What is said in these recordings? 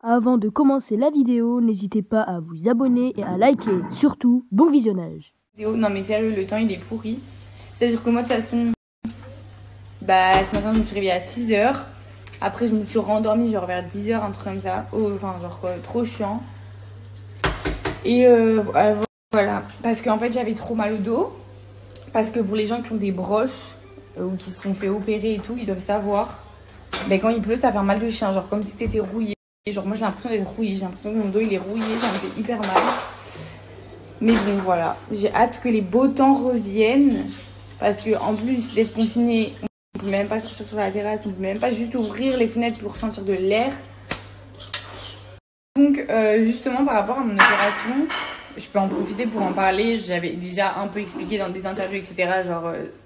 Avant de commencer la vidéo, n'hésitez pas à vous abonner et à liker. Surtout, bon visionnage. Non mais sérieux, le temps il est pourri. C'est-à-dire que moi de toute façon, ce matin je me suis réveillée à 6h. Après je me suis rendormie genre vers 10h, un truc comme ça. Trop chiant. Et voilà. Parce qu'en fait j'avais trop mal au dos. Parce que pour les gens qui ont des broches ou qui se sont fait opérer et tout, ils doivent savoir. Quand il pleut ça fait un mal de chien, genre comme si t'étais rouillé. Genre moi j'ai l'impression d'être rouillée, j'ai l'impression que mon dos il est rouillé, ça me fait hyper mal. Mais bon voilà, j'ai hâte que les beaux temps reviennent. Parce que en plus d'être confiné, on peut même pas sortir sur la terrasse, on peut même pas juste ouvrir les fenêtres pour sentir de l'air. Donc justement par rapport à mon opération, je peux en profiter pour en parler. J'avais déjà un peu expliqué dans des interviews etc.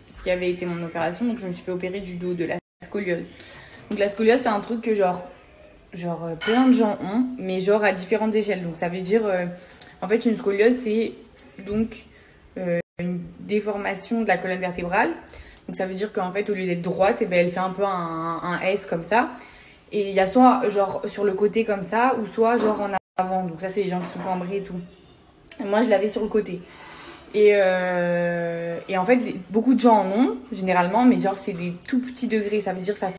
Ce qui avait été mon opération. Donc je me suis fait opérer du dos, de la scoliose. Donc la scoliose c'est un truc que genre plein de gens ont, mais genre à différentes échelles. Donc ça veut dire, en fait une scoliose c'est donc une déformation de la colonne vertébrale. Donc ça veut dire qu'en fait au lieu d'être droite, elle fait un peu un S comme ça. Et il y a soit genre sur le côté comme ça, ou soit genre en avant. Donc ça c'est les gens qui sont cambrés et tout. Et moi je l'avais sur le côté. Et en fait beaucoup de gens en ont généralement, mais genre c'est des tout petits degrés. Ça veut dire que ça fait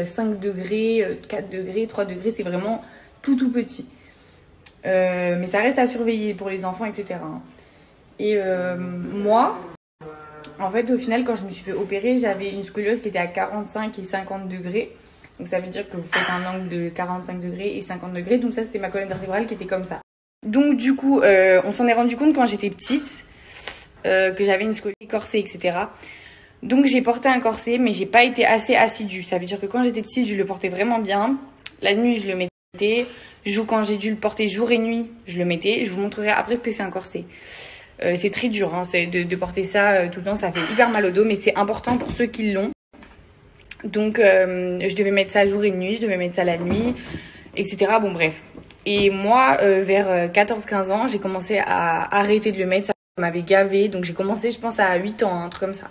5 degrés, 4 degrés, 3 degrés, c'est vraiment tout petit. Mais ça reste à surveiller pour les enfants, etc. Et moi, en fait, au final, quand je me suis fait opérer, j'avais une scoliose qui était à 45 et 50 degrés. Donc ça veut dire que vous faites un angle de 45 degrés et 50 degrés. Donc ça, c'était ma colonne vertébrale qui était comme ça. Donc du coup, on s'en est rendu compte quand j'étais petite, que j'avais une scoliose corsée, etc. Donc j'ai porté un corset, mais j'ai pas été assez assidue. Ça veut dire que quand j'étais petite, je le portais vraiment bien. La nuit, je le mettais. Quand j'ai dû le porter jour et nuit, je le mettais. Je vous montrerai après ce que c'est un corset. C'est très dur hein, de porter ça tout le temps. Ça fait hyper mal au dos, mais c'est important pour ceux qui l'ont. Donc je devais mettre ça jour et nuit, je devais mettre ça la nuit, etc. Bon bref. Et moi, vers 14-15 ans, j'ai commencé à arrêter de le mettre. Ça m'avait gavé. Donc j'ai commencé, je pense, à 8 ans, un truc comme ça.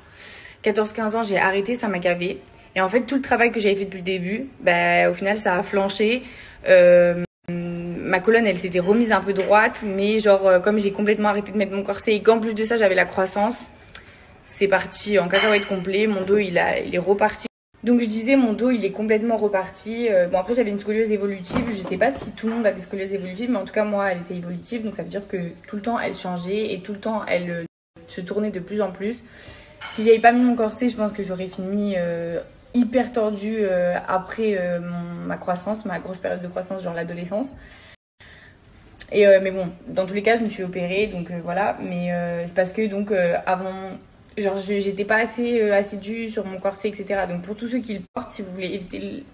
14-15 ans, j'ai arrêté, ça m'a gavé. Et en fait, tout le travail que j'avais fait depuis le début, au final, ça a flanché. Ma colonne, elle s'était remise un peu droite, mais comme j'ai complètement arrêté de mettre mon corset et qu'en plus de ça, j'avais la croissance, c'est parti en cacahuète complet. Mon dos, il est reparti. Donc je disais, mon dos, il est complètement reparti. Bon, après, j'avais une scoliose évolutive. Je sais pas si tout le monde a des scolioses évolutives, mais en tout cas, moi, elle était évolutive. Donc ça veut dire que tout le temps, elle changeait et tout le temps, elle se tournait de plus en plus. Si j'avais pas mis mon corset, je pense que j'aurais fini hyper tordue après ma croissance, ma grosse période de croissance, genre l'adolescence. Mais bon, dans tous les cas, je me suis opérée, donc voilà. Mais c'est parce que donc avant, j'étais pas assez assidue sur mon corset, etc. Donc pour tous ceux qui le portent, si vous voulez éviter